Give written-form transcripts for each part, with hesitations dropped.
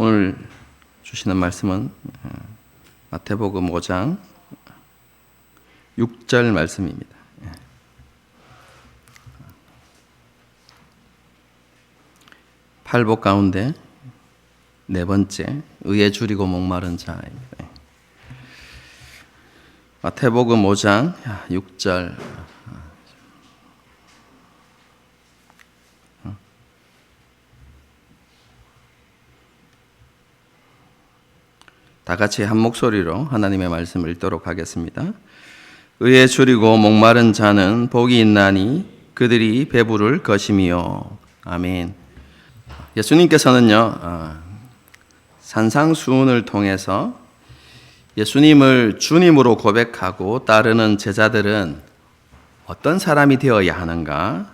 오늘 주시는 말씀은 마태복음 5장 6절 말씀입니다. 팔복 가운데 네 번째, 의에 줄이고 목마른 자입니다. 마태복음 5장 6절. 다 같이 한 목소리로 하나님의 말씀을 읽도록 하겠습니다. 의에 줄이고 목마른 자는 복이 있나니 그들이 배부를 것임이요. 아멘. 예수님께서는요, 산상수훈을 통해서 예수님을 주님으로 고백하고 따르는 제자들은 어떤 사람이 되어야 하는가,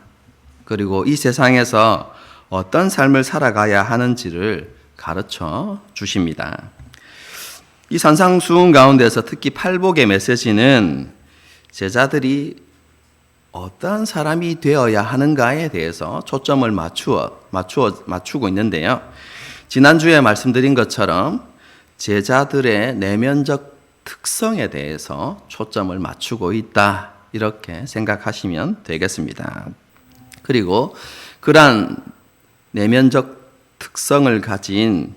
그리고 이 세상에서 어떤 삶을 살아가야 하는지를 가르쳐 주십니다. 이 산상수훈 가운데서 특히 팔복의 메시지는 제자들이 어떤 사람이 되어야 하는가에 대해서 초점을 맞추고 있는데요. 지난주에 말씀드린 것처럼 제자들의 내면적 특성에 대해서 초점을 맞추고 있다, 이렇게 생각하시면 되겠습니다. 그리고 그러한 내면적 특성을 가진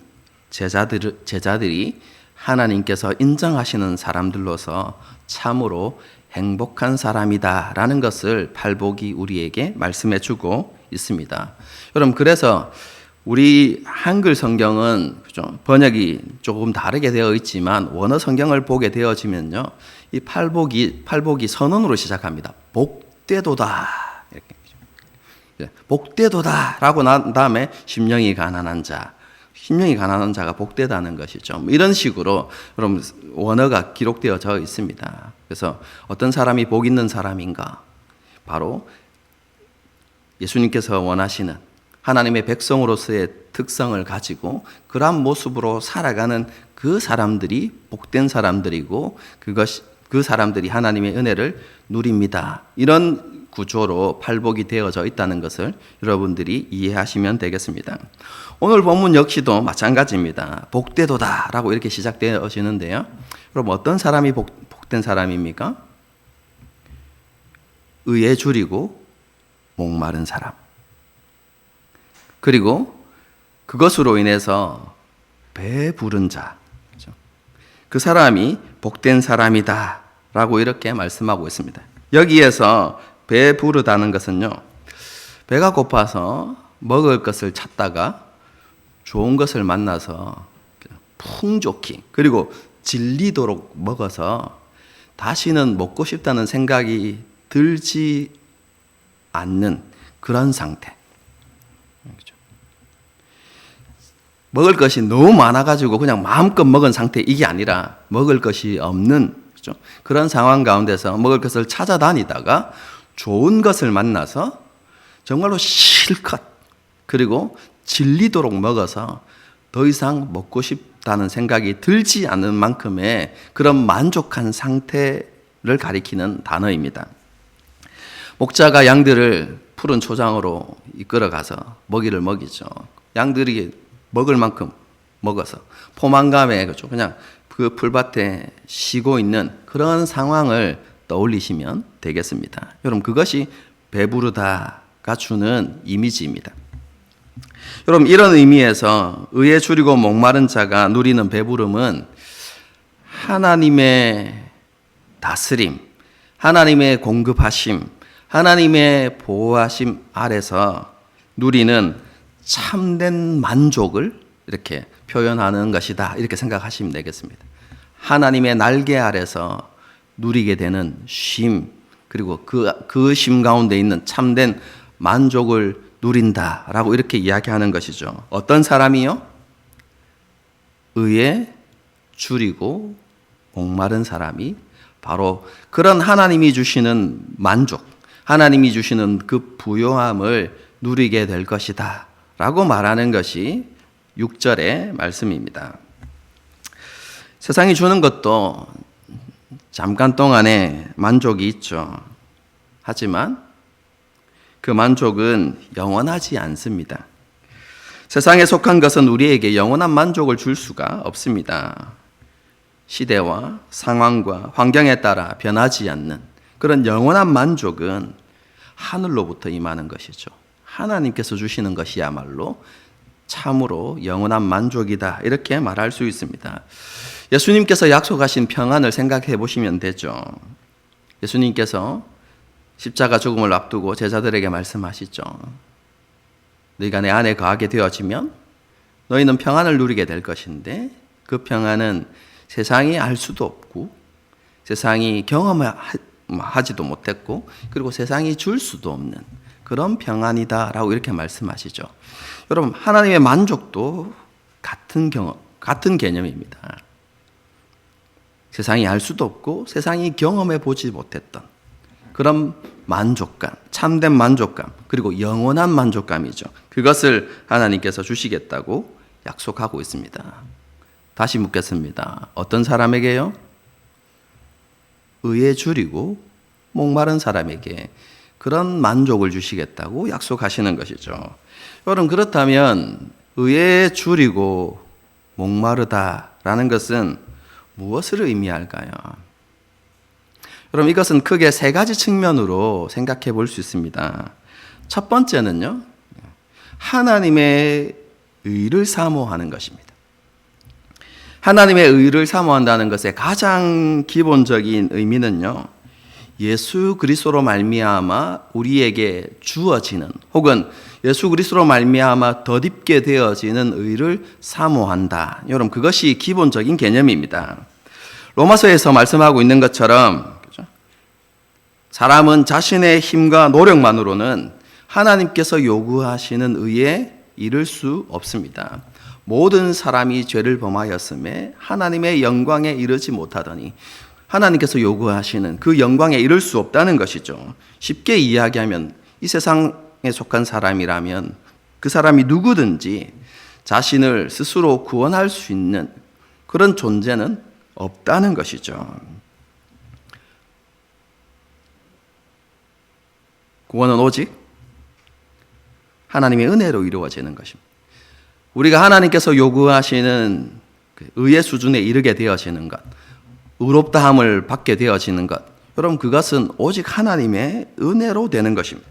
제자들이 하나님께서 인정하시는 사람들로서 참으로 행복한 사람이다라는 것을 팔복이 우리에게 말씀해 주고 있습니다. 여러분, 그래서 우리 한글 성경은 번역이 조금 다르게 되어 있지만 원어 성경을 보게 되어지면요, 이 팔복이 선언으로 시작합니다. 복되도다, 이렇게. 복되도다라고 난 다음에 심령이 가난한 자가 복되다는 것이죠. 이런 식으로 여러분 원어가 기록되어져 있습니다. 그래서 어떤 사람이 복 있는 사람인가? 바로 예수님께서 원하시는 하나님의 백성으로서의 특성을 가지고 그러한 모습으로 살아가는 그 사람들이 복된 사람들이고 그 사람들이 하나님의 은혜를 누립니다. 이런 구조로 팔복이 되어져 있다는 것을 여러분들이 이해하시면 되겠습니다. 오늘 본문 역시도 마찬가지입니다. 복되도다라고 이렇게 시작되어지는데요. 그럼 어떤 사람이 복된 사람입니까? 의에 줄이고 목마른 사람. 그리고 그것으로 인해서 배부른 자. 그 사람이 복된 사람이다 라고 이렇게 말씀하고 있습니다. 여기에서 배부르다는 것은요, 배가 고파서 먹을 것을 찾다가 좋은 것을 만나서 풍족히, 그리고 질리도록 먹어서 다시는 먹고 싶다는 생각이 들지 않는 그런 상태. 먹을 것이 너무 많아가지고 그냥 마음껏 먹은 상태, 이게 아니라 먹을 것이 없는, 그렇죠? 그런 상황 가운데서 먹을 것을 찾아다니다가 좋은 것을 만나서 정말로 실컷, 그리고 질리도록 먹어서 더 이상 먹고 싶다는 생각이 들지 않는 만큼의 그런 만족한 상태를 가리키는 단어입니다. 목자가 양들을 푸른 초장으로 이끌어가서 먹이를 먹이죠. 양들이 먹을 만큼 먹어서 포만감에, 그렇죠, 그냥 그 풀밭에 쉬고 있는 그런 상황을 떠올리시면 되겠습니다. 여러분, 그것이 배부르다가 주는 이미지입니다. 여러분, 이런 의미에서 의에 줄이고 목마른 자가 누리는 배부름은 하나님의 다스림, 하나님의 공급하심, 하나님의 보호하심 아래서 누리는 참된 만족을 이렇게 표현하는 것이다, 이렇게 생각하시면 되겠습니다. 하나님의 날개 아래서 누리게 되는 쉼, 그리고 그 쉼 가운데 있는 참된 만족을 누린다라고 이렇게 이야기하는 것이죠. 어떤 사람이요? 의에 줄이고 목마른 사람이 바로 그런 하나님이 주시는 만족, 하나님이 주시는 그 부요함을 누리게 될 것이다 라고 말하는 것이 6절의 말씀입니다. 세상이 주는 것도 잠깐 동안의 만족이 있죠. 하지만 그 만족은 영원하지 않습니다. 세상에 속한 것은 우리에게 영원한 만족을 줄 수가 없습니다. 시대와 상황과 환경에 따라 변하지 않는 그런 영원한 만족은 하늘로부터 임하는 것이죠. 하나님께서 주시는 것이야말로 참으로 영원한 만족이다, 이렇게 말할 수 있습니다. 예수님께서 약속하신 평안을 생각해 보시면 되죠. 예수님께서 십자가 죽음을 앞두고 제자들에게 말씀하시죠. 너희가 내 안에 거하게 되어지면 너희는 평안을 누리게 될 것인데, 그 평안은 세상이 알 수도 없고 세상이 경험하지도 못했고 그리고 세상이 줄 수도 없는 그런 평안이다라고 이렇게 말씀하시죠. 여러분, 하나님의 만족도 같은 개념입니다. 세상이 알 수도 없고 세상이 경험해 보지 못했던 그런 만족감, 참된 만족감, 그리고 영원한 만족감이죠. 그것을 하나님께서 주시겠다고 약속하고 있습니다. 다시 묻겠습니다. 어떤 사람에게요? 의에 줄이고 목마른 사람에게 그런 만족을 주시겠다고 약속하시는 것이죠. 여러분, 그렇다면 의에 줄이고 목마르다라는 것은 무엇을 의미할까요? 여러분, 이것은 크게 세 가지 측면으로 생각해 볼 수 있습니다. 첫 번째는요, 하나님의 의를 사모하는 것입니다. 하나님의 의를 사모한다는 것의 가장 기본적인 의미는요, 예수 그리스도로 말미암아 우리에게 주어지는, 혹은 예수 그리스도로 말미암아 덧입게 되어지는 의를 사모한다. 여러분, 그것이 기본적인 개념입니다. 로마서에서 말씀하고 있는 것처럼 사람은 자신의 힘과 노력만으로는 하나님께서 요구하시는 의에 이를 수 없습니다. 모든 사람이 죄를 범하였음에 하나님의 영광에 이르지 못하더니 하나님께서 요구하시는 그 영광에 이를 수 없다는 것이죠. 쉽게 이야기하면 이 세상에 속한 사람이라면 그 사람이 누구든지 자신을 스스로 구원할 수 있는 그런 존재는 없다는 것이죠. 구원은 오직 하나님의 은혜로 이루어지는 것입니다. 우리가 하나님께서 요구하시는 의의 수준에 이르게 되어지는 것, 의롭다함을 받게 되어지는 것, 여러분, 그것은 오직 하나님의 은혜로 되는 것입니다.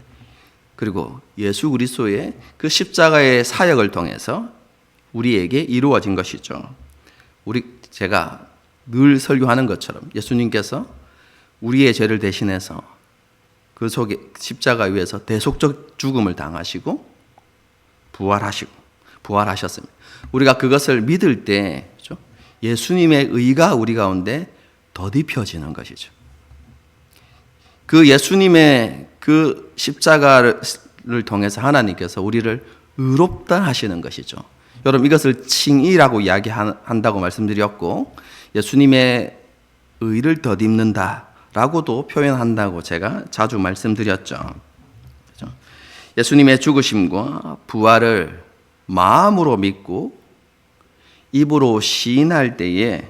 그리고 예수 그리스도의 그 십자가의 사역을 통해서 우리에게 이루어진 것이죠. 제가 늘 설교하는 것처럼 예수님께서 우리의 죄를 대신해서 그 속에 십자가 위에서 대속적 죽음을 당하시고 부활하셨습니다. 우리가 그것을 믿을 때 예수님의 의가 우리 가운데 덧입혀지는 것이죠. 그 예수님의 그 십자가를 통해서 하나님께서 우리를 의롭다 하시는 것이죠. 여러분, 이것을 칭의라고 이야기한다고 말씀드렸고, 예수님의 의를 덧입는다라고도 표현한다고 제가 자주 말씀드렸죠. 예수님의 죽으심과 부활을 마음으로 믿고 입으로 시인할 때에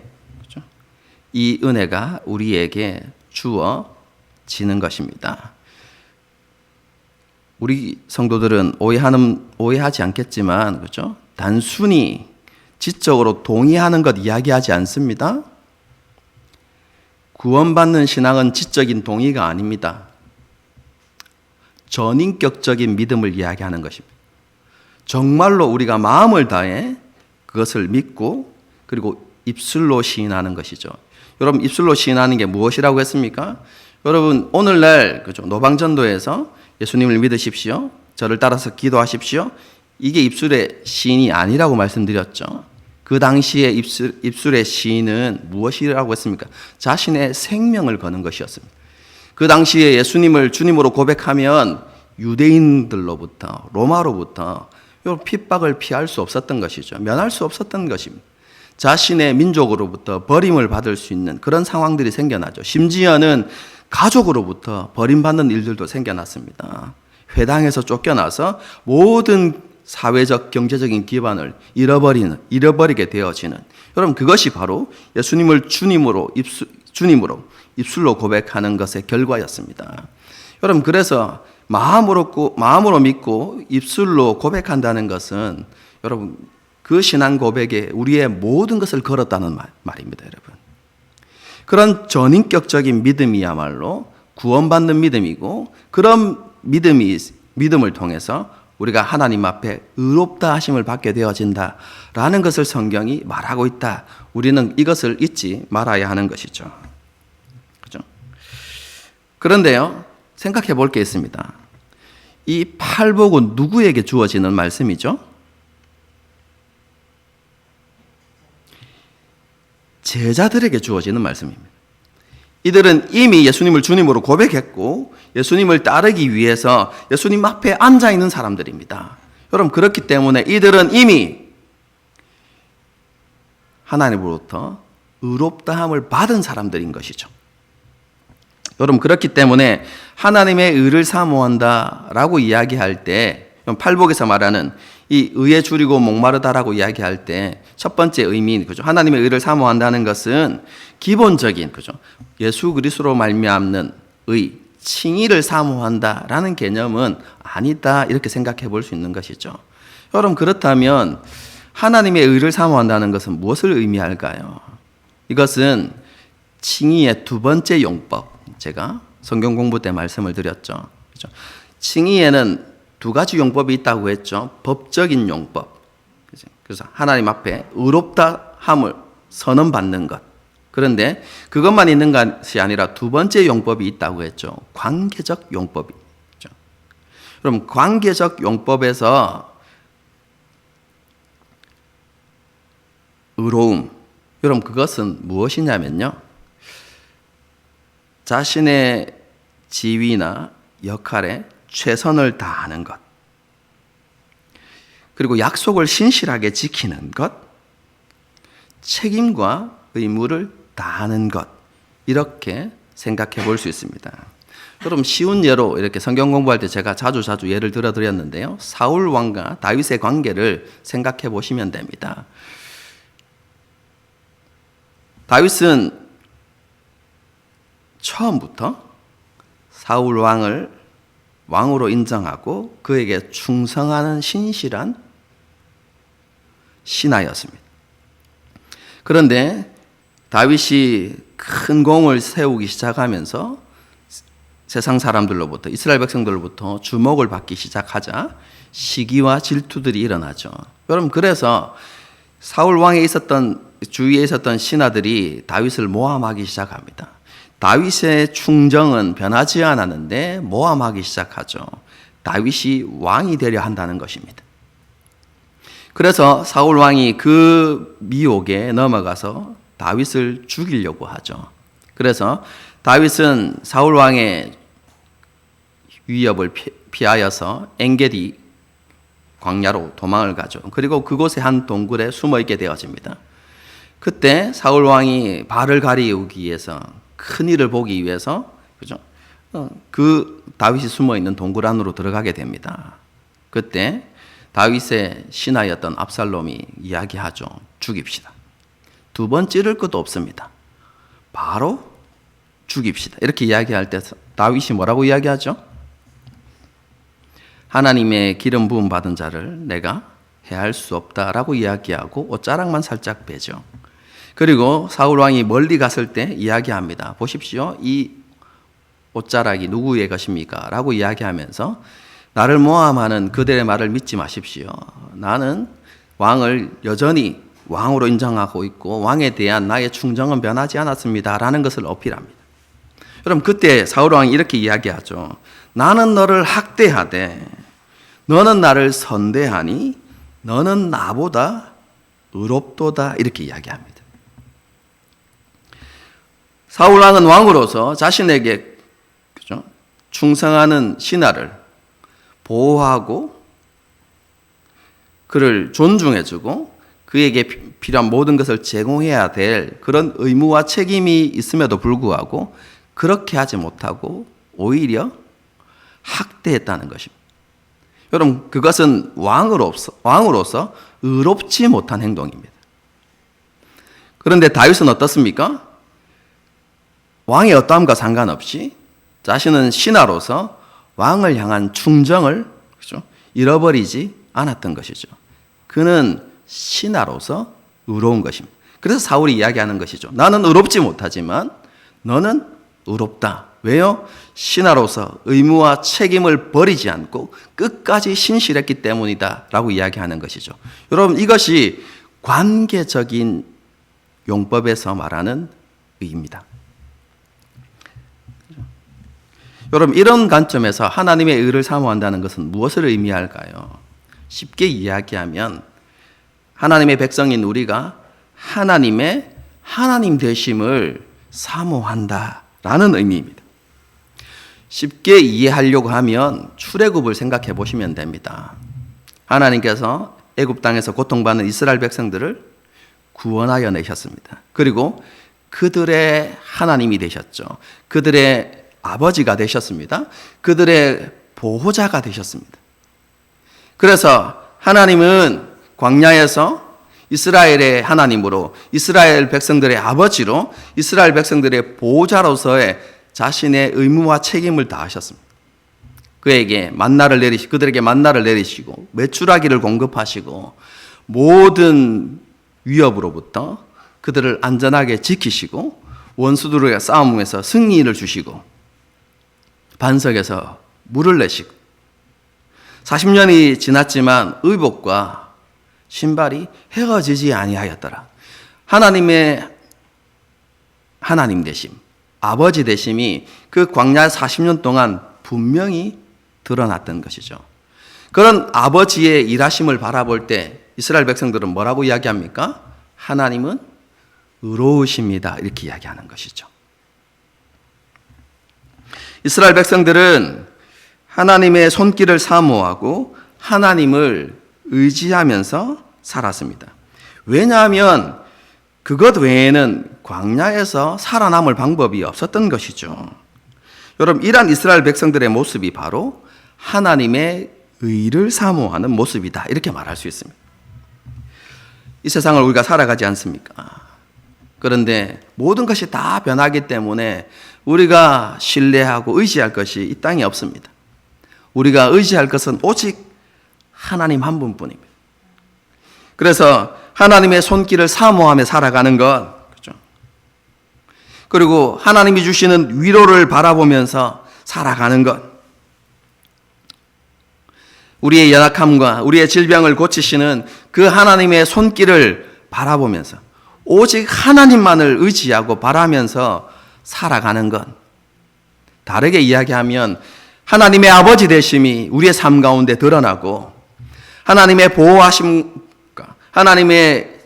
이 은혜가 우리에게 주어지는 것입니다. 우리 성도들은 오해하지 않겠지만, 그렇죠? 단순히 지적으로 동의하는 것 이야기하지 않습니다. 구원받는 신앙은 지적인 동의가 아닙니다. 전인격적인 믿음을 이야기하는 것입니다. 정말로 우리가 마음을 다해 그것을 믿고 그리고 입술로 시인하는 것이죠. 여러분, 입술로 시인하는 게 무엇이라고 했습니까? 여러분, 오늘날 그죠? 노방전도에서 예수님을 믿으십시오, 저를 따라서 기도하십시오, 이게 입술의 시인이 아니라고 말씀드렸죠. 그 당시에 입술의 시인은 무엇이라고 했습니까? 자신의 생명을 거는 것이었습니다. 그 당시에 예수님을 주님으로 고백하면 유대인들로부터, 로마로부터 핍박을 피할 수 없었던 것이죠. 면할 수 없었던 것입니다. 자신의 민족으로부터 버림을 받을 수 있는 그런 상황들이 생겨나죠. 심지어는 가족으로부터 버림받는 일들도 생겨났습니다. 회당에서 쫓겨나서 모든 사회적, 경제적인 기반을 잃어버리게 되어지는, 여러분, 그것이 바로 예수님을 주님으로 입술로 고백하는 것의 결과였습니다. 여러분, 그래서 마음으로 믿고 입술로 고백한다는 것은 여러분, 그 신앙 고백에 우리의 모든 것을 걸었다는 말입니다, 여러분. 그런 전인격적인 믿음이야말로 구원받는 믿음이고, 그런 믿음을 통해서 우리가 하나님 앞에 의롭다 하심을 받게 되어진다라는 것을 성경이 말하고 있다. 우리는 이것을 잊지 말아야 하는 것이죠. 그죠? 그런데요, 생각해 볼 게 있습니다. 이 팔복은 누구에게 주어지는 말씀이죠? 제자들에게 주어지는 말씀입니다. 이들은 이미 예수님을 주님으로 고백했고 예수님을 따르기 위해서 예수님 앞에 앉아 있는 사람들입니다. 여러분, 그렇기 때문에 이들은 이미 하나님으로부터 의롭다함을 받은 사람들인 것이죠. 여러분, 그렇기 때문에 하나님의 의를 사모한다라고 이야기할 때, 팔복에서 말하는 이 의에 줄이고 목마르다라고 이야기할 때 첫 번째 의미인, 그죠? 하나님의 의를 사모한다는 것은 기본적인, 그죠? 예수 그리스도로 말미암는 의, 칭의를 사모한다라는 개념은 아니다, 이렇게 생각해 볼 수 있는 것이죠. 여러분, 그렇다면 하나님의 의를 사모한다는 것은 무엇을 의미할까요? 이것은 칭의의 두 번째 용법, 제가 성경 공부 때 말씀을 드렸죠. 그죠? 칭의에는 두 가지 용법이 있다고 했죠. 법적인 용법, 그래서 하나님 앞에 의롭다함을 선언받는 것. 그런데 그것만 있는 것이 아니라 두 번째 용법이 있다고 했죠. 관계적 용법이 있죠. 그럼 관계적 용법에서 의로움, 여러분, 그것은 무엇이냐면요, 자신의 지위나 역할에 최선을 다하는 것, 그리고 약속을 신실하게 지키는 것, 책임과 의무를 다하는 것, 이렇게 생각해 볼 수 있습니다. 그럼 쉬운 예로 이렇게 성경 공부할 때 제가 자주 예를 들어 드렸는데요, 사울 왕과 다윗의 관계를 생각해 보시면 됩니다. 다윗은 처음부터 사울 왕을 왕으로 인정하고 그에게 충성하는 신실한 신하였습니다. 그런데 다윗이 큰 공을 세우기 시작하면서 세상 사람들로부터, 이스라엘 백성들로부터 주목을 받기 시작하자 시기와 질투들이 일어나죠. 여러분, 그래서 사울 왕에 있었던, 주위에 있었던 신하들이 다윗을 모함하기 시작합니다. 다윗의 충정은 변하지 않았는데 모함하기 시작하죠. 다윗이 왕이 되려 한다는 것입니다. 그래서 사울 왕이 그 미혹에 넘어가서 다윗을 죽이려고 하죠. 그래서 다윗은 사울 왕의 위협을 피하여서 엔게디 광야로 도망을 가죠. 그리고 그곳의 한 동굴에 숨어 있게 되어집니다. 그때 사울 왕이 발을 가리우기 위해서, 큰 일을 보기 위해서, 그죠? 그 다윗이 숨어 있는 동굴 안으로 들어가게 됩니다. 그때 다윗의 신하였던 압살롬이 이야기하죠. 죽입시다. 두 번 찌를 것도 없습니다. 바로 죽입시다. 이렇게 이야기할 때 다윗이 뭐라고 이야기하죠? 하나님의 기름 부음 받은 자를 내가 해할 수 없다라고 이야기하고 옷자락만 살짝 빼죠. 그리고 사울 왕이 멀리 갔을 때 이야기합니다. 보십시오. 이 옷자락이 누구의 것입니까? 라고 이야기하면서 나를 모함하는 그들의 말을 믿지 마십시오. 나는 왕을 여전히 왕으로 인정하고 있고 왕에 대한 나의 충정은 변하지 않았습니다. 라는 것을 어필합니다. 여러분, 그때 사울 왕이 이렇게 이야기하죠. 나는 너를 학대하되 너는 나를 선대하니 너는 나보다 의롭도다. 이렇게 이야기합니다. 사울 왕은 왕으로서 자신에게, 그죠? 충성하는 신하를 보호하고 그를 존중해주고 그에게 필요한 모든 것을 제공해야 될 그런 의무와 책임이 있음에도 불구하고 그렇게 하지 못하고 오히려 학대했다는 것입니다. 여러분, 그것은 왕으로서 의롭지 못한 행동입니다. 그런데 다윗은 어떻습니까? 왕의 어떠함과 상관없이 자신은 신하로서 왕을 향한 충정을, 그렇죠? 잃어버리지 않았던 것이죠. 그는 신하로서 의로운 것입니다. 그래서 사울이 이야기하는 것이죠. 나는 의롭지 못하지만 너는 의롭다. 왜요? 신하로서 의무와 책임을 버리지 않고 끝까지 신실했기 때문이다 라고 이야기하는 것이죠. 여러분, 이것이 관계적인 용법에서 말하는 의입니다. 여러분, 이런 관점에서 하나님의 의를 사모한다는 것은 무엇을 의미할까요? 쉽게 이야기하면 하나님의 백성인 우리가 하나님의 하나님 되심을 사모한다라는 의미입니다. 쉽게 이해하려고 하면 출애굽을 생각해 보시면 됩니다. 하나님께서 애굽 땅에서 고통받는 이스라엘 백성들을 구원하여 내셨습니다. 그리고 그들의 하나님이 되셨죠. 그들의 아버지가 되셨습니다. 그들의 보호자가 되셨습니다. 그래서 하나님은 광야에서 이스라엘의 하나님으로, 이스라엘 백성들의 아버지로, 이스라엘 백성들의 보호자로서의 자신의 의무와 책임을 다하셨습니다. 그들에게 만나를 내리시고 메추라기를 공급하시고 모든 위협으로부터 그들을 안전하게 지키시고 원수들의 싸움에서 승리를 주시고 반석에서 물을 내시고 40년이 지났지만 의복과 신발이 헤어지지 아니하였더라. 하나님의 하나님 되심, 아버지 되심이 그 광야 40년 동안 분명히 드러났던 것이죠. 그런 아버지의 일하심을 바라볼 때 이스라엘 백성들은 뭐라고 이야기합니까? 하나님은 의로우십니다. 이렇게 이야기하는 것이죠. 이스라엘 백성들은 하나님의 손길을 사모하고 하나님을 의지하면서 살았습니다. 왜냐하면 그것 외에는 광야에서 살아남을 방법이 없었던 것이죠. 여러분, 이러한 이스라엘 백성들의 모습이 바로 하나님의 의를 사모하는 모습이다. 이렇게 말할 수 있습니다. 이 세상을 우리가 살아가지 않습니까? 그런데 모든 것이 다 변하기 때문에 우리가 신뢰하고 의지할 것이 이 땅에 없습니다. 우리가 의지할 것은 오직 하나님 한 분뿐입니다. 그래서 하나님의 손길을 사모하며 살아가는 것, 그렇죠? 그리고 하나님이 주시는 위로를 바라보면서 살아가는 것, 우리의 연약함과 우리의 질병을 고치시는 그 하나님의 손길을 바라보면서 오직 하나님만을 의지하고 바라면서 살아가는 것. 다르게 이야기하면 하나님의 아버지 되심이 우리의 삶 가운데 드러나고 하나님의 보호하심과 하나님의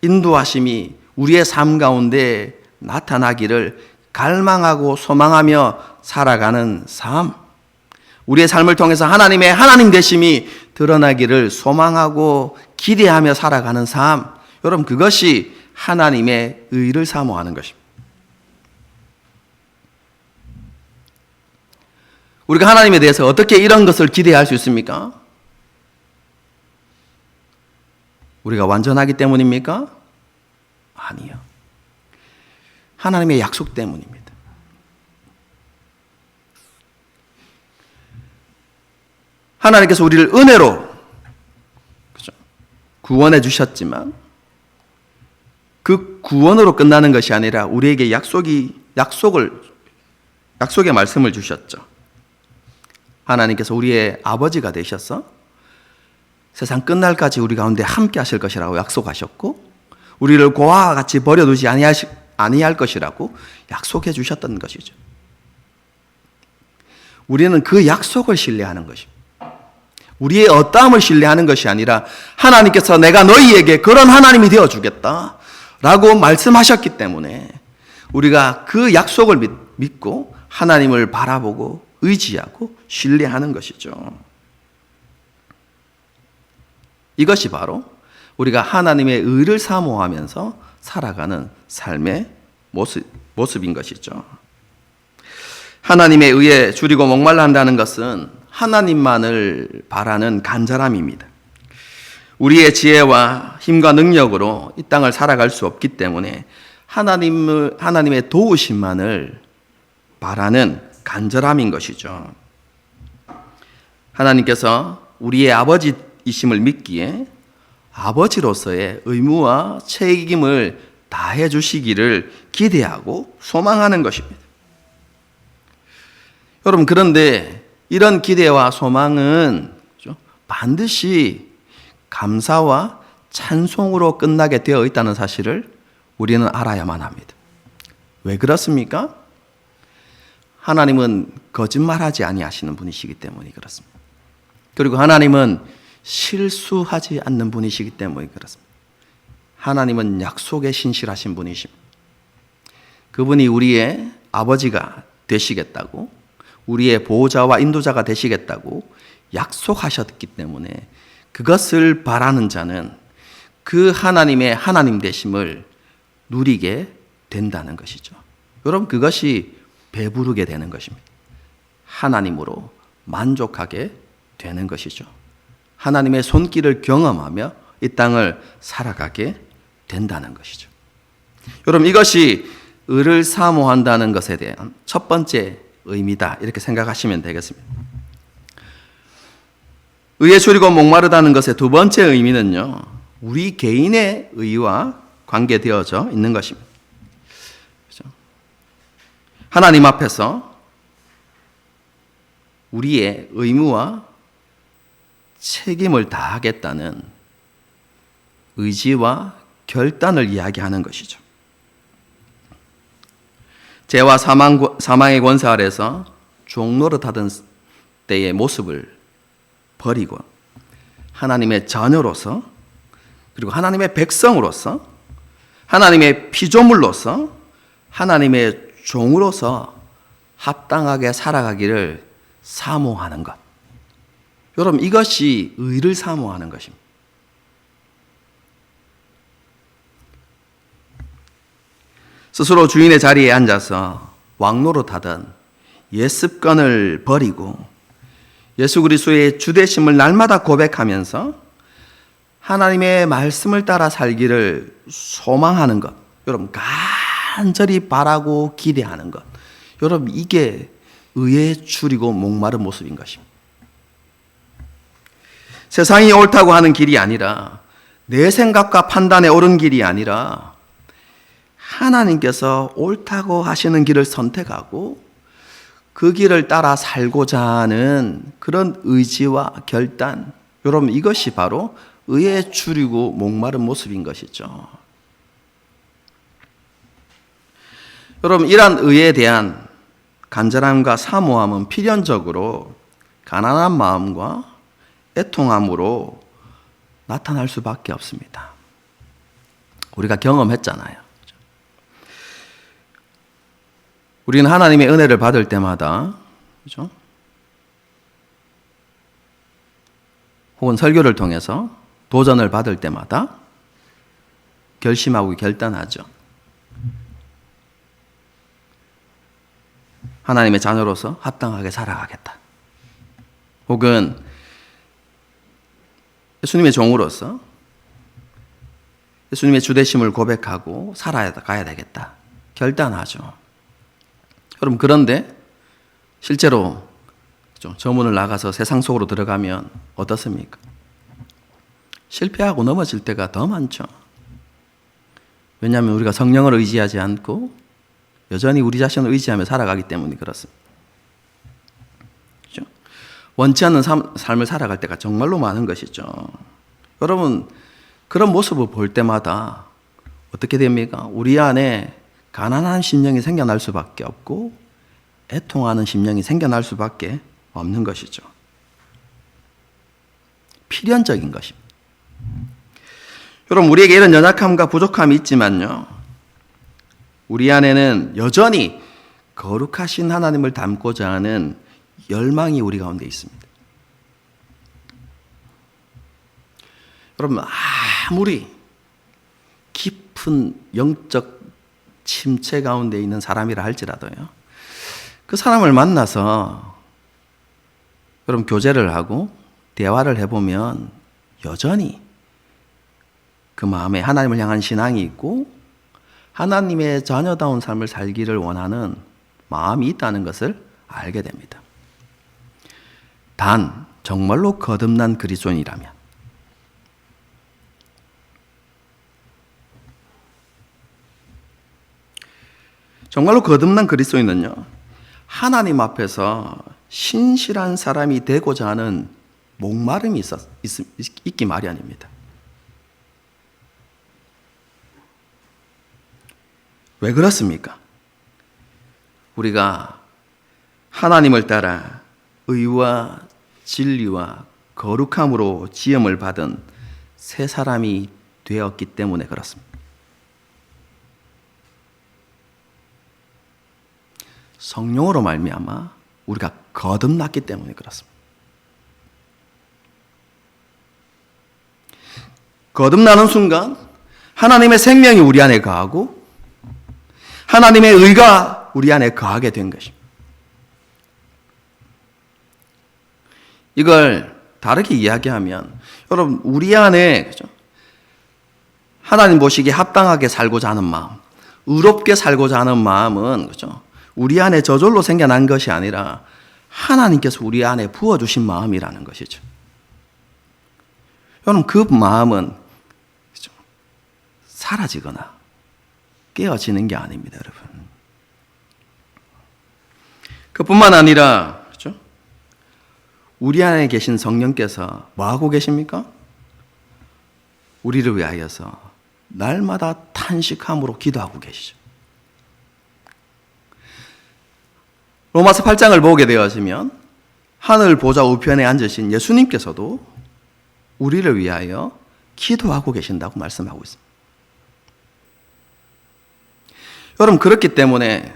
인도하심이 우리의 삶 가운데 나타나기를 갈망하고 소망하며 살아가는 삶. 우리의 삶을 통해서 하나님의 하나님 되심이 드러나기를 소망하고 기대하며 살아가는 삶. 여러분, 그것이 하나님의 의를 사모하는 것입니다. 우리가 하나님에 대해서 어떻게 이런 것을 기대할 수 있습니까? 우리가 완전하기 때문입니까? 아니요. 하나님의 약속 때문입니다. 하나님께서 우리를 은혜로 구원해 주셨지만 그 구원으로 끝나는 것이 아니라 우리에게 약속의 말씀을 주셨죠. 하나님께서 우리의 아버지가 되셔서 세상 끝날까지 우리 가운데 함께 하실 것이라고 약속하셨고 우리를 고아와 같이 버려두지 아니할 것이라고 약속해 주셨던 것이죠. 우리는 그 약속을 신뢰하는 것입니다. 우리의 어떠함을 신뢰하는 것이 아니라 하나님께서 내가 너희에게 그런 하나님이 되어주겠다 라고 말씀하셨기 때문에 우리가 그 약속을 믿고 하나님을 바라보고 의지하고 신뢰하는 것이죠. 이것이 바로 우리가 하나님의 의를 사모하면서 살아가는 삶의 모습인 것이죠. 하나님의 의에 줄이고 목말라 한다는 것은 하나님만을 바라는 간절함입니다. 우리의 지혜와 힘과 능력으로 이 땅을 살아갈 수 없기 때문에 하나님의 도우심만을 바라는 간절함인 것이죠. 하나님께서 우리의 아버지이심을 믿기에 아버지로서의 의무와 책임을 다해 주시기를 기대하고 소망하는 것입니다. 여러분, 그런데 이런 기대와 소망은 반드시 감사와 찬송으로 끝나게 되어 있다는 사실을 우리는 알아야만 합니다. 왜 그렇습니까? 하나님은 거짓말하지 아니하시는 분이시기 때문에 그렇습니다. 그리고 하나님은 실수하지 않는 분이시기 때문에 그렇습니다. 하나님은 약속에 신실하신 분이십니다. 그분이 우리의 아버지가 되시겠다고, 우리의 보호자와 인도자가 되시겠다고 약속하셨기 때문에 그것을 바라는 자는 그 하나님의 하나님 되심을 누리게 된다는 것이죠. 여러분, 그것이 배부르게 되는 것입니다. 하나님으로 만족하게 되는 것이죠. 하나님의 손길을 경험하며 이 땅을 살아가게 된다는 것이죠. 여러분, 이것이 의를 사모한다는 것에 대한 첫 번째 의미다, 이렇게 생각하시면 되겠습니다. 의에 줄이고 목마르다는 것의 두 번째 의미는요, 우리 개인의 의와 관계되어져 있는 것입니다. 그렇죠? 하나님 앞에서 우리의 의무와 책임을 다하겠다는 의지와 결단을 이야기하는 것이죠. 죄와 사망의 권세 아래서 종노릇하던 때의 모습을 버리고 하나님의 자녀로서, 그리고 하나님의 백성으로서, 하나님의 피조물로서, 하나님의 종으로서 합당하게 살아가기를 사모하는 것. 여러분, 이것이 의를 사모하는 것입니다. 스스로 주인의 자리에 앉아서 왕노릇하던 옛 습관을 버리고 예수 그리스도의 주되심을 날마다 고백하면서 하나님의 말씀을 따라 살기를 소망하는 것, 여러분, 간절히 바라고 기대하는 것, 여러분, 이게 의에 줄이고 목마른 모습인 것입니다. 세상이 옳다고 하는 길이 아니라, 내 생각과 판단에 옳은 길이 아니라 하나님께서 옳다고 하시는 길을 선택하고 그 길을 따라 살고자 하는 그런 의지와 결단, 여러분, 이것이 바로 의에 줄이고 목마른 모습인 것이죠. 여러분, 이러한 의에 대한 간절함과 사모함은 필연적으로 가난한 마음과 애통함으로 나타날 수밖에 없습니다. 우리가 경험했잖아요. 우리는 하나님의 은혜를 받을 때마다, 그렇죠? 혹은 설교를 통해서 도전을 받을 때마다 결심하고 결단하죠. 하나님의 자녀로서 합당하게 살아가겠다. 혹은 예수님의 종으로서 예수님의 주되심을 고백하고 살아가야 되겠다. 결단하죠. 여러분, 그런데 실제로 저 문을 나가서 세상 속으로 들어가면 어떻습니까? 실패하고 넘어질 때가 더 많죠. 왜냐하면 우리가 성령을 의지하지 않고 여전히 우리 자신을 의지하며 살아가기 때문에 그렇습니다. 그렇죠? 원치 않는 삶을 살아갈 때가 정말로 많은 것이죠. 여러분, 그런 모습을 볼 때마다 어떻게 됩니까? 우리 안에 가난한 심령이 생겨날 수밖에 없고 애통하는 심령이 생겨날 수밖에 없는 것이죠. 필연적인 것입니다. 여러분, 우리에게 이런 연약함과 부족함이 있지만요, 우리 안에는 여전히 거룩하신 하나님을 닮고자 하는 열망이 우리 가운데 있습니다. 여러분, 아무리 깊은 영적 침체 가운데 있는 사람이라 할지라도요, 그 사람을 만나서 여러분 교제를 하고 대화를 해보면 여전히 그 마음에 하나님을 향한 신앙이 있고 하나님의 자녀다운 삶을 살기를 원하는 마음이 있다는 것을 알게 됩니다. 단 정말로 거듭난 그리스도인이라면, 정말로 거듭난 그리스도인은요, 하나님 앞에서 신실한 사람이 되고자 하는 목마름이 있기 마련입니다. 왜 그렇습니까? 우리가 하나님을 따라 의와 진리와 거룩함으로 지음을 받은 새 사람이 되었기 때문에 그렇습니다. 성령으로 말미암아 우리가 거듭났기 때문에 그렇습니다. 거듭나는 순간 하나님의 생명이 우리 안에 거하고 하나님의 의가 우리 안에 거하게 된 것입니다. 이걸 다르게 이야기하면 여러분, 우리 안에 그죠? 하나님 보시기에 합당하게 살고자 하는 마음, 의롭게 살고자 하는 마음은 그죠? 우리 안에 저절로 생겨난 것이 아니라 하나님께서 우리 안에 부어주신 마음이라는 것이죠. 여러분, 그 마음은 그죠? 사라지거나 깨어지는 게 아닙니다, 여러분. 그뿐만 아니라 그죠? 우리 안에 계신 성령께서 뭐하고 계십니까? 우리를 위하여서 날마다 탄식함으로 기도하고 계시죠. 로마서 8장을 보게 되어지면 하늘 보좌 우편에 앉으신 예수님께서도 우리를 위하여 기도하고 계신다고 말씀하고 있습니다. 여러분, 그렇기 때문에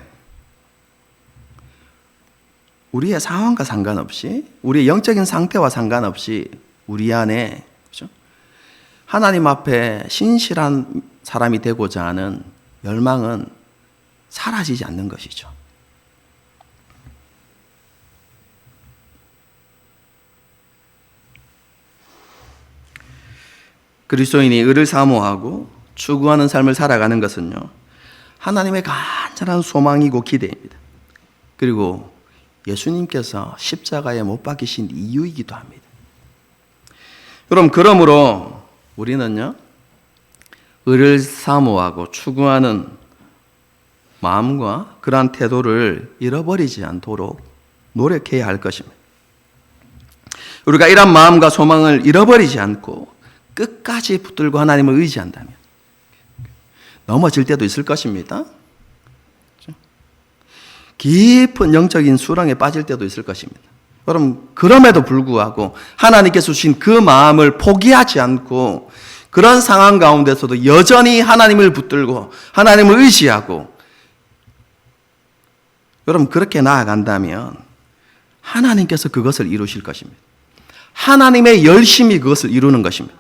우리의 상황과 상관없이, 우리의 영적인 상태와 상관없이 우리 안에 그렇죠? 하나님 앞에 신실한 사람이 되고자 하는 열망은 사라지지 않는 것이죠. 그리스도인이 의를 사모하고 추구하는 삶을 살아가는 것은요, 하나님의 간절한 소망이고 기대입니다. 그리고 예수님께서 십자가에 못 박히신 이유이기도 합니다. 여러분, 그러므로 우리는요, 의를 사모하고 추구하는 마음과 그러한 태도를 잃어버리지 않도록 노력해야 할 것입니다. 우리가 이런 마음과 소망을 잃어버리지 않고 끝까지 붙들고 하나님을 의지한다면 넘어질 때도 있을 것입니다. 깊은 영적인 수렁에 빠질 때도 있을 것입니다. 여러분, 그럼에도 불구하고 하나님께서 주신 그 마음을 포기하지 않고 그런 상황 가운데서도 여전히 하나님을 붙들고 하나님을 의지하고 여러분, 그렇게 나아간다면 하나님께서 그것을 이루실 것입니다. 하나님의 열심이 그것을 이루는 것입니다.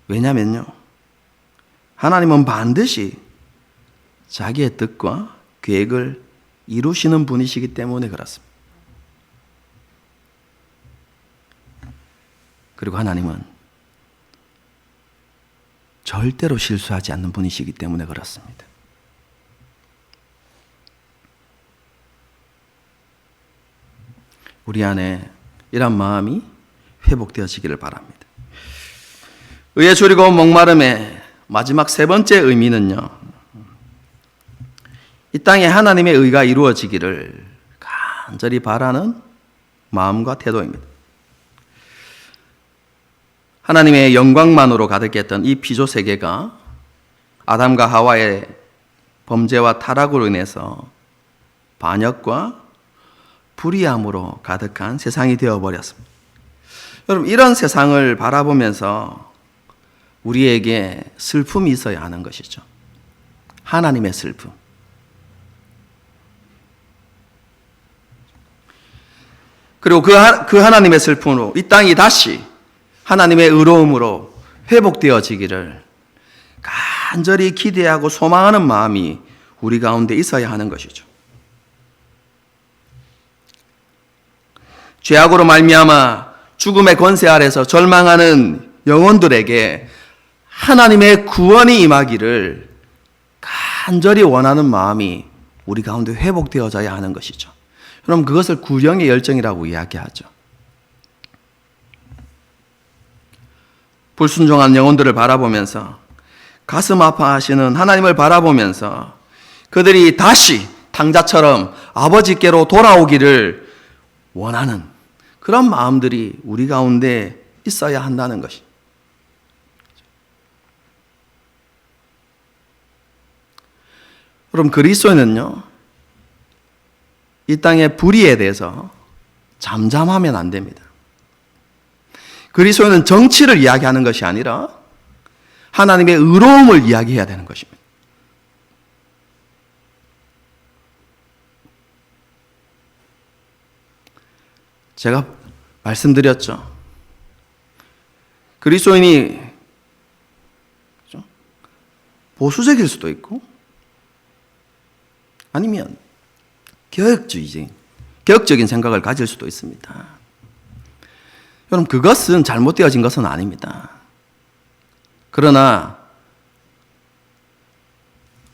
왜냐면요, 하나님은 반드시 자기의 뜻과 계획을 이루시는 분이시기 때문에 그렇습니다. 그리고 하나님은 절대로 실수하지 않는 분이시기 때문에 그렇습니다. 우리 안에 이런 마음이 회복되어지기를 바랍니다. 의에 줄이고 목마름의 마지막 세 번째 의미는요, 이 땅에 하나님의 의가 이루어지기를 간절히 바라는 마음과 태도입니다. 하나님의 영광만으로 가득했던 이 피조 세계가 아담과 하와의 범죄와 타락으로 인해서 반역과 불의함으로 가득한 세상이 되어버렸습니다. 여러분, 이런 세상을 바라보면서 우리에게 슬픔이 있어야 하는 것이죠. 하나님의 슬픔. 그리고 그 하나님의 슬픔으로 이 땅이 다시 하나님의 의로움으로 회복되어지기를 간절히 기대하고 소망하는 마음이 우리 가운데 있어야 하는 것이죠. 죄악으로 말미암아 죽음의 권세 아래서 절망하는 영혼들에게 하나님의 구원이 임하기를 간절히 원하는 마음이 우리 가운데 회복되어져야 하는 것이죠. 그럼 그것을 구령의 열정이라고 이야기하죠. 불순종한 영혼들을 바라보면서 가슴 아파하시는 하나님을 바라보면서 그들이 다시 탕자처럼 아버지께로 돌아오기를 원하는 그런 마음들이 우리 가운데 있어야 한다는 것이. 그럼 그리스도인은요, 이 땅의 불의에 대해서 잠잠하면 안 됩니다. 그리스도인은 정치를 이야기하는 것이 아니라 하나님의 의로움을 이야기해야 되는 것입니다. 제가 말씀드렸죠. 그리스도인이 보수적일 수도 있고 아니면 개혁적인 생각을 가질 수도 있습니다. 여러분, 그것은 잘못되어진 것은 아닙니다. 그러나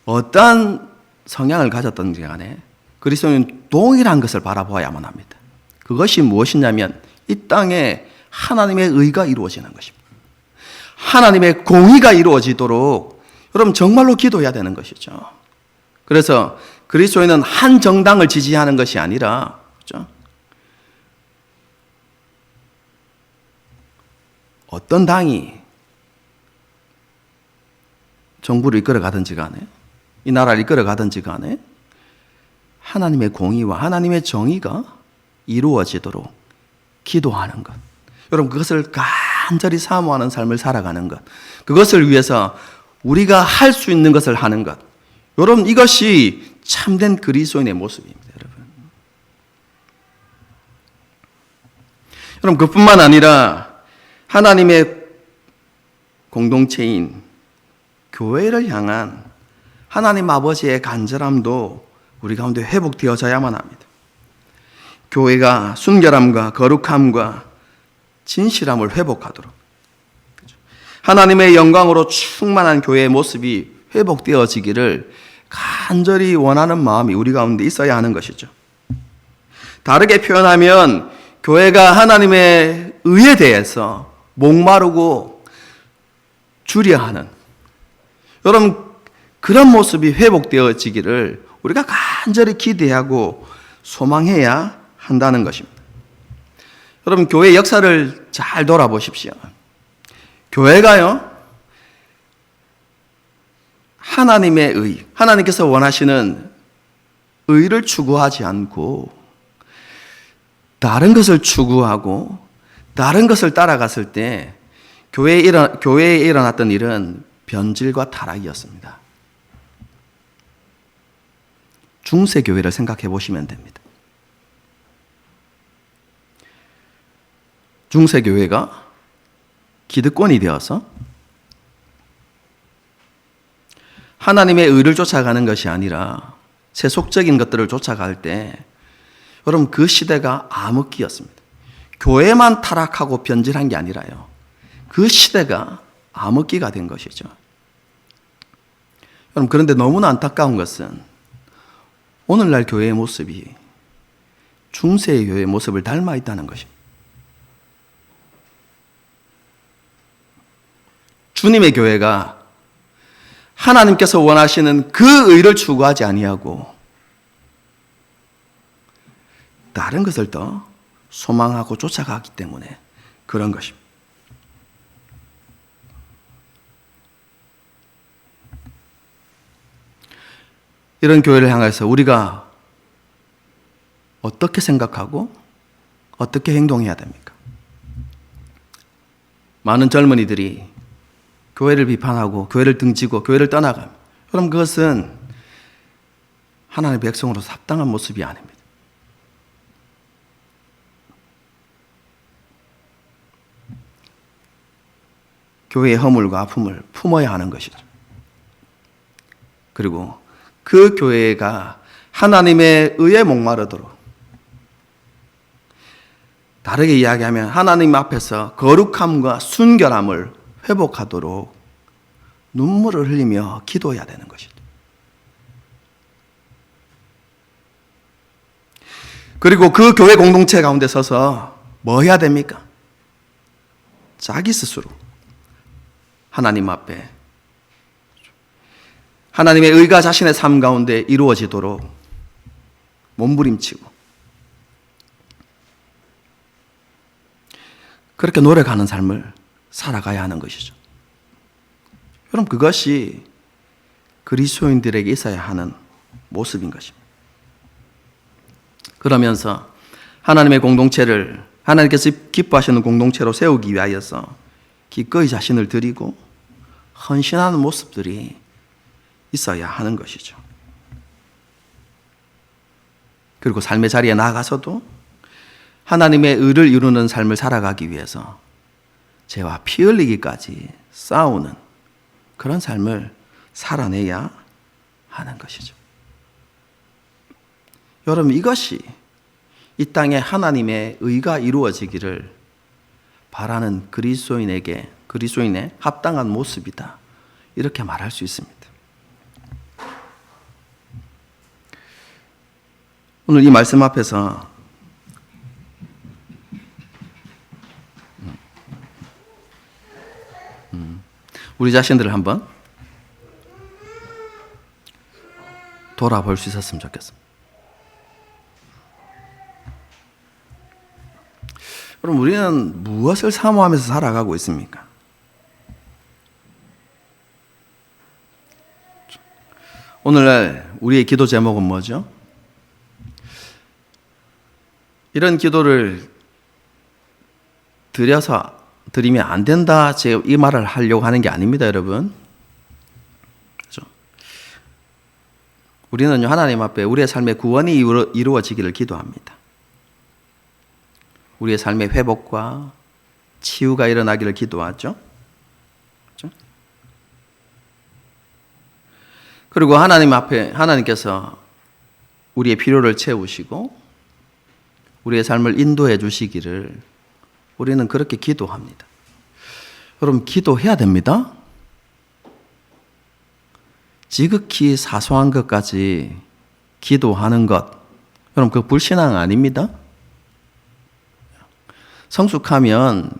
어떠한 성향을 가졌던지 간에 그리스도인은 동일한 것을 바라보아야만 합니다. 그것이 무엇이냐면 이 땅에 하나님의 의가 이루어지는 것입니다. 하나님의 공의가 이루어지도록 여러분 정말로 기도해야 되는 것이죠. 그래서 그리스도인은 한 정당을 지지하는 것이 아니라, 그렇죠? 어떤 당이 정부를 이끌어가든지 간에 이 나라를 이끌어가든지 간에 하나님의 공의와 하나님의 정의가 이루어지도록 기도하는 것. 여러분, 그것을 간절히 사모하는 삶을 살아가는 것. 그것을 위해서 우리가 할 수 있는 것을 하는 것. 여러분, 이것이 참된 그리스도인의 모습입니다. 여러분, 그뿐만 아니라 하나님의 공동체인 교회를 향한 하나님 아버지의 간절함도 우리 가운데 회복되어져야만 합니다. 교회가 순결함과 거룩함과 진실함을 회복하도록, 하나님의 영광으로 충만한 교회의 모습이 회복되어지기를 간절히 원하는 마음이 우리 가운데 있어야 하는 것이죠. 다르게 표현하면 교회가 하나님의 의에 대해서 목마르고 주려하는, 여러분, 그런 모습이 회복되어지기를 우리가 간절히 기대하고 소망해야 한다는 것입니다. 여러분, 교회 역사를 잘 돌아보십시오. 교회가요, 하나님의 의, 하나님께서 원하시는 의를 추구하지 않고 다른 것을 추구하고 다른 것을 따라갔을 때 교회에 일어났던 일은 변질과 타락이었습니다. 중세교회를 생각해 보시면 됩니다. 중세교회가 기득권이 되어서 하나님의 의를 쫓아가는 것이 아니라 세속적인 것들을 쫓아갈 때, 여러분, 그 시대가 암흑기였습니다. 교회만 타락하고 변질한 게 아니라요, 그 시대가 암흑기가 된 것이죠. 여러분, 그런데 너무나 안타까운 것은 오늘날 교회의 모습이 중세의 교회의 모습을 닮아 있다는 것입니다. 주님의 교회가 하나님께서 원하시는 그 의를 추구하지 아니하고 다른 것을 더 소망하고 쫓아가기 때문에 그런 것입니다. 이런 교회를 향해서 우리가 어떻게 생각하고 어떻게 행동해야 됩니까? 많은 젊은이들이 교회를 비판하고 교회를 등지고 교회를 떠나갑니다. 그럼 그것은 하나님의 백성으로서 합당한 모습이 아닙니다. 교회의 허물과 아픔을 품어야 하는 것이죠. 그리고 그 교회가 하나님의 의에 목마르도록, 다르게 이야기하면 하나님 앞에서 거룩함과 순결함을 회복하도록 눈물을 흘리며 기도해야 되는 것이죠. 그리고 그 교회 공동체 가운데 서서 뭐 해야 됩니까? 자기 스스로 하나님 앞에 하나님의 의가 자신의 삶 가운데 이루어지도록 몸부림치고 그렇게 노력하는 삶을 살아가야 하는 것이죠. 여러분, 그것이 그리스도인들에게 있어야 하는 모습인 것입니다. 그러면서 하나님의 공동체를 하나님께서 기뻐하시는 공동체로 세우기 위하여서 기꺼이 자신을 드리고 헌신하는 모습들이 있어야 하는 것이죠. 그리고 삶의 자리에 나아가서도 하나님의 의를 이루는 삶을 살아가기 위해서 죄와 피 흘리기까지 싸우는 그런 삶을 살아내야 하는 것이죠. 여러분, 이것이 이 땅에 하나님의 의가 이루어지기를 바라는 그리스도인의 합당한 모습이다. 이렇게 말할 수 있습니다. 오늘 이 말씀 앞에서 우리 자신들을 한번 돌아볼 수 있었으면 좋겠습니다. 그럼 우리는 무엇을 사모하면서 살아가고 있습니까? 오늘날 우리의 기도 제목은 뭐죠? 이런 기도를 드리면 안 된다, 제가 이 말을 하려고 하는 게 아닙니다, 여러분. 그렇죠? 우리는 하나님 앞에 우리의 삶의 구원이 이루어지기를 기도합니다. 우리의 삶의 회복과 치유가 일어나기를 기도하죠. 그렇죠? 그리고 하나님 앞에 하나님께서 우리의 필요를 채우시고 우리의 삶을 인도해 주시기를 우리는 그렇게 기도합니다. 여러분, 기도해야 됩니다. 지극히 사소한 것까지 기도하는 것, 여러분, 그 불신앙 아닙니다. 성숙하면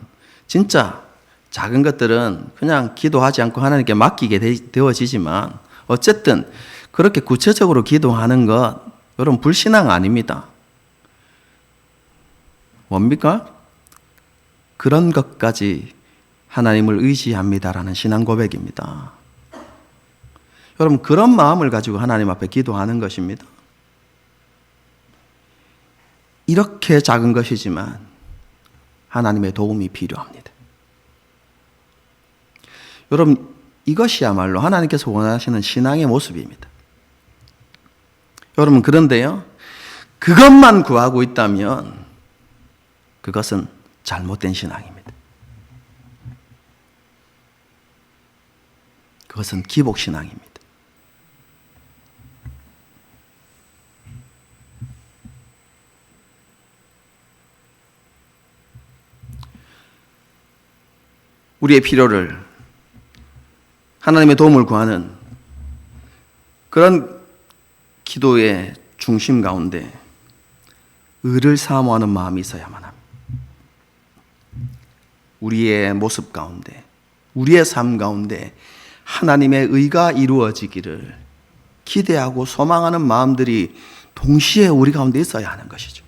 진짜 작은 것들은 그냥 기도하지 않고 하나님께 맡기게 되어지지만 어쨌든 그렇게 구체적으로 기도하는 것, 여러분, 불신앙 아닙니다. 뭡니까? 그런 것까지 하나님을 의지합니다라는 신앙 고백입니다. 여러분, 그런 마음을 가지고 하나님 앞에 기도하는 것입니다. 이렇게 작은 것이지만 하나님의 도움이 필요합니다. 여러분, 이것이야말로 하나님께서 원하시는 신앙의 모습입니다. 여러분, 그런데요, 그것만 구하고 있다면 그것은 잘못된 신앙입니다. 그것은 기복신앙입니다. 우리의 필요를 하나님의 도움을 구하는 그런 기도의 중심 가운데 의를 사모하는 마음이 있어야만 합니다. 우리의 모습 가운데, 우리의 삶 가운데 하나님의 의가 이루어지기를 기대하고 소망하는 마음들이 동시에 우리 가운데 있어야 하는 것이죠.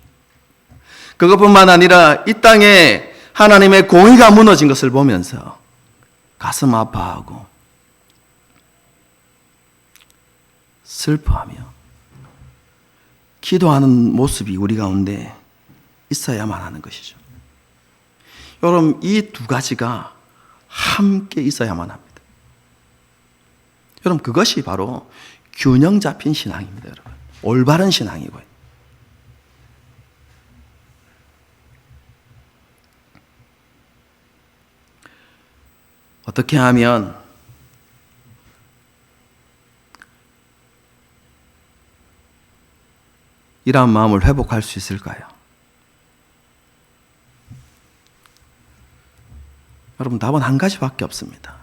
그것뿐만 아니라 이 땅에 하나님의 공의가 무너진 것을 보면서 가슴 아파하고 슬퍼하며 기도하는 모습이 우리 가운데 있어야만 하는 것이죠. 여러분, 이 두 가지가 함께 있어야만 합니다. 여러분, 그것이 바로 균형 잡힌 신앙입니다, 여러분. 올바른 신앙이고요. 어떻게 하면 이러한 마음을 회복할 수 있을까요? 여러분, 답은 한 가지밖에 없습니다.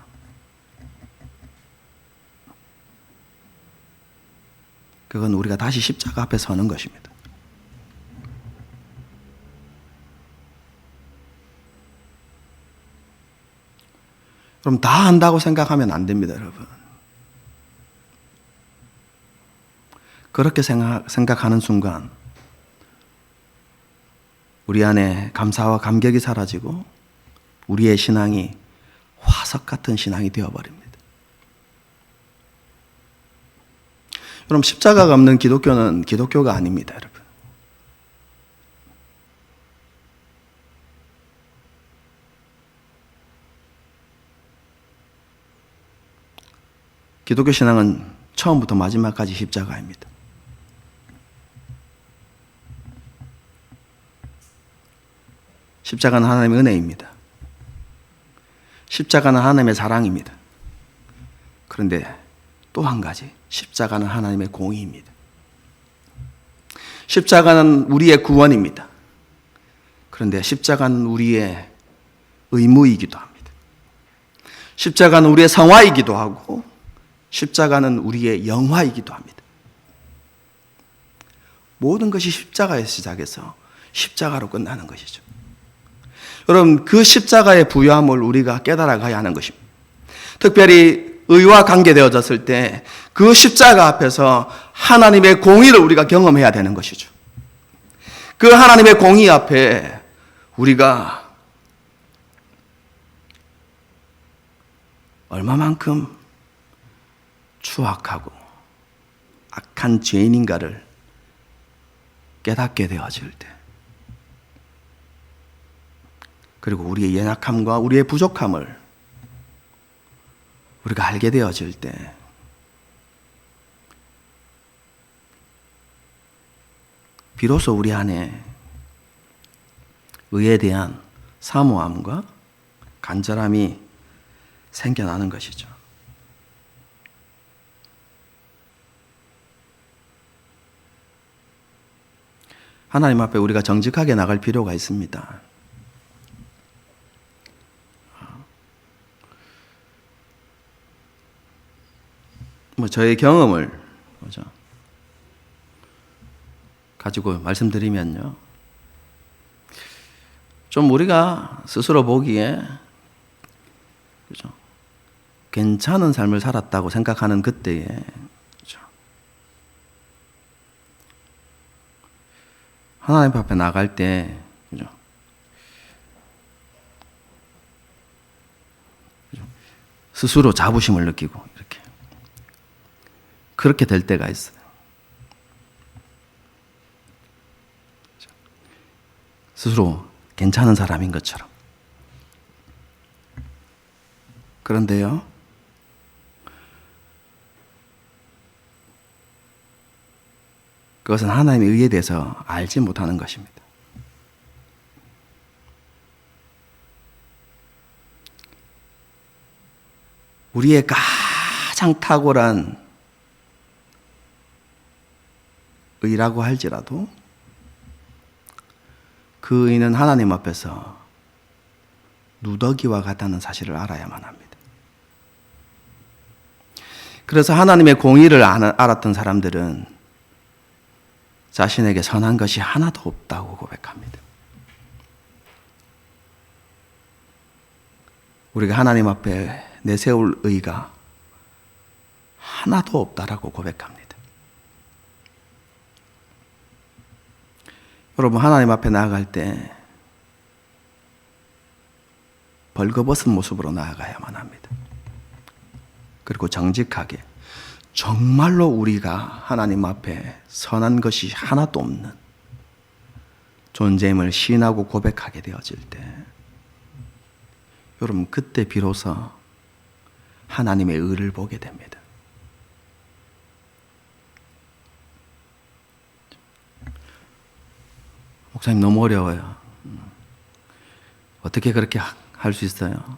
그건 우리가 다시 십자가 앞에 서는 것입니다. 그럼 다 안다고 생각하면 안 됩니다, 여러분. 그렇게 생각하는 순간 우리 안에 감사와 감격이 사라지고 우리의 신앙이 화석 같은 신앙이 되어버립니다. 그럼 십자가가 없는 기독교는 기독교가 아닙니다, 여러분. 기독교 신앙은 처음부터 마지막까지 십자가입니다. 십자가는 하나님의 은혜입니다. 십자가는 하나님의 사랑입니다. 그런데 또 한 가지, 십자가는 하나님의 공의입니다. 십자가는 우리의 구원입니다. 그런데 십자가는 우리의 의무이기도 합니다. 십자가는 우리의 성화이기도 하고 십자가는 우리의 영화이기도 합니다. 모든 것이 십자가에서 시작해서 십자가로 끝나는 것이죠. 여러분, 그 십자가의 부유함을 우리가 깨달아가야 하는 것입니다. 특별히 의와 관계되어졌을 때 그 십자가 앞에서 하나님의 공의를 우리가 경험해야 되는 것이죠. 그 하나님의 공의 앞에 우리가 얼마만큼 추악하고 악한 죄인인가를 깨닫게 되어질 때, 그리고 우리의 연약함과 우리의 부족함을 우리가 알게 되어질 때, 비로소 우리 안에 의에 대한 사모함과 간절함이 생겨나는 것이죠. 하나님 앞에 우리가 정직하게 나갈 필요가 있습니다. 저의 경험을 가지고 말씀드리면요, 좀 우리가 스스로 보기에 괜찮은 삶을 살았다고 생각하는 그때에 하나님 앞에 나갈 때 스스로 자부심을 느끼고 그렇게 될 때가 있어요. 스스로 괜찮은 사람인 것처럼. 그런데요, 그것은 하나님의 의에 대해서 알지 못하는 것입니다. 우리의 가장 탁월한 의라고 할지라도 그 의는 하나님 앞에서 누더기와 같다는 사실을 알아야만 합니다. 그래서 하나님의 공의를 알았던 사람들은 자신에게 선한 것이 하나도 없다고 고백합니다. 우리가 하나님 앞에 내세울 의가 하나도 없다라고 고백합니다. 여러분, 하나님 앞에 나아갈 때 벌거벗은 모습으로 나아가야만 합니다. 그리고 정직하게 정말로 우리가 하나님 앞에 선한 것이 하나도 없는 존재임을 시인하고 고백하게 되어질 때, 여러분, 그때 비로소 하나님의 의를 보게 됩니다. 목사님, 너무 어려워요. 어떻게 그렇게 할 수 있어요?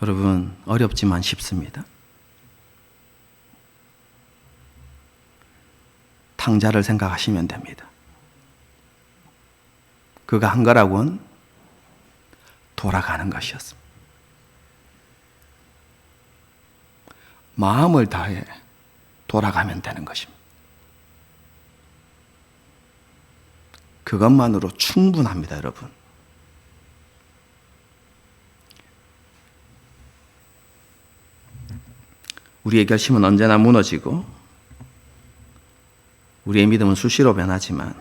여러분, 어렵지만 쉽습니다. 탕자를 생각하시면 됩니다. 그가 한 거라고는 돌아가는 것이었습니다. 마음을 다해 돌아가면 되는 것입니다. 그것만으로 충분합니다, 여러분. 우리의 결심은 언제나 무너지고 우리의 믿음은 수시로 변하지만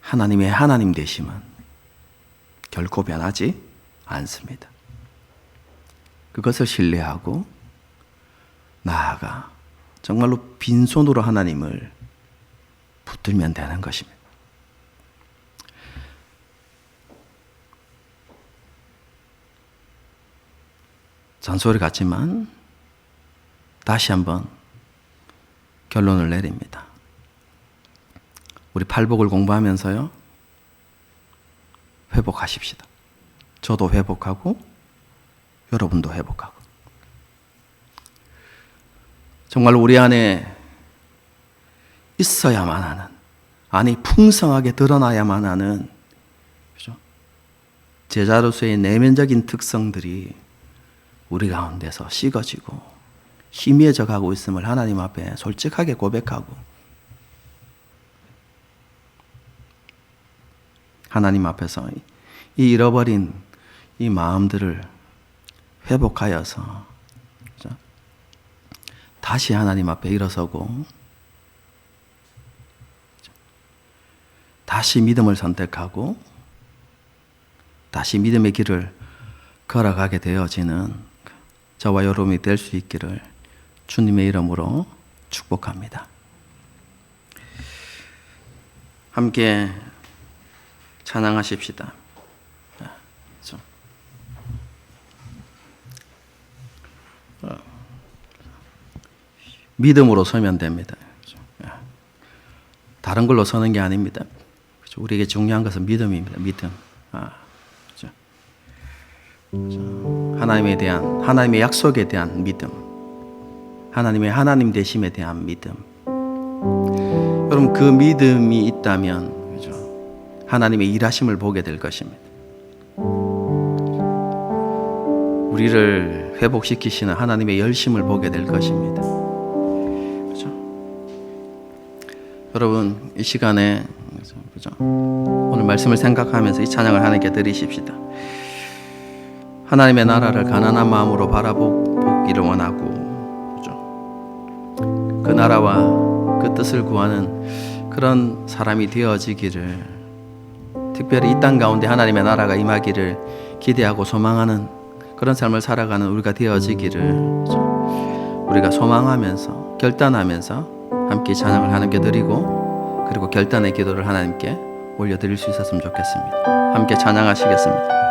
하나님의 하나님 되심은 결코 변하지 않습니다. 그것을 신뢰하고 나아가 정말로 빈손으로 하나님을 붙들면 되는 것입니다. 잔소리 같지만 다시 한번 결론을 내립니다. 우리 팔복을 공부하면서요, 회복하십시다. 저도 회복하고 여러분도 회복하고 정말 우리 안에 있어야만 하는, 안이 풍성하게 드러나야만 하는, 그죠? 제자로서의 내면적인 특성들이 우리 가운데서 식어지고 희미해져 가고 있음을 하나님 앞에 솔직하게 고백하고 하나님 앞에서 이 잃어버린 이 마음들을 회복하여서, 그죠? 다시 하나님 앞에 일어서고 다시 믿음을 선택하고 다시 믿음의 길을 걸어가게 되어지는 저와 여러분이 될 수 있기를 주님의 이름으로 축복합니다. 함께 찬양하십시다. 믿음으로 서면 됩니다. 다른 걸로 서는 게 아닙니다. 우리에게 중요한 것은 믿음입니다. 믿음. 하나님에 대한, 하나님의 약속에 대한 믿음, 하나님의 하나님 되심에 대한 믿음. 여러분, 그 믿음이 있다면, 그죠? 하나님의 일하심을 보게 될 것입니다. 우리를 회복시키시는 하나님의 열심을 보게 될 것입니다. 그죠? 여러분, 이 시간에, 그죠? 오늘 말씀을 생각하면서 이 찬양을 하나님께 드리십시다. 하나님의 나라를 가난한 마음으로 바라보기를 원하고, 그죠? 그 나라와 그 뜻을 구하는 그런 사람이 되어지기를, 특별히 이 땅 가운데 하나님의 나라가 임하기를 기대하고 소망하는 그런 삶을 살아가는 우리가 되어지기를, 그죠? 우리가 소망하면서 결단하면서 함께 찬양을 하나님께 드리고, 그리고 결단의 기도를 하나님께 올려드릴 수 있었으면 좋겠습니다. 함께 찬양하시겠습니다.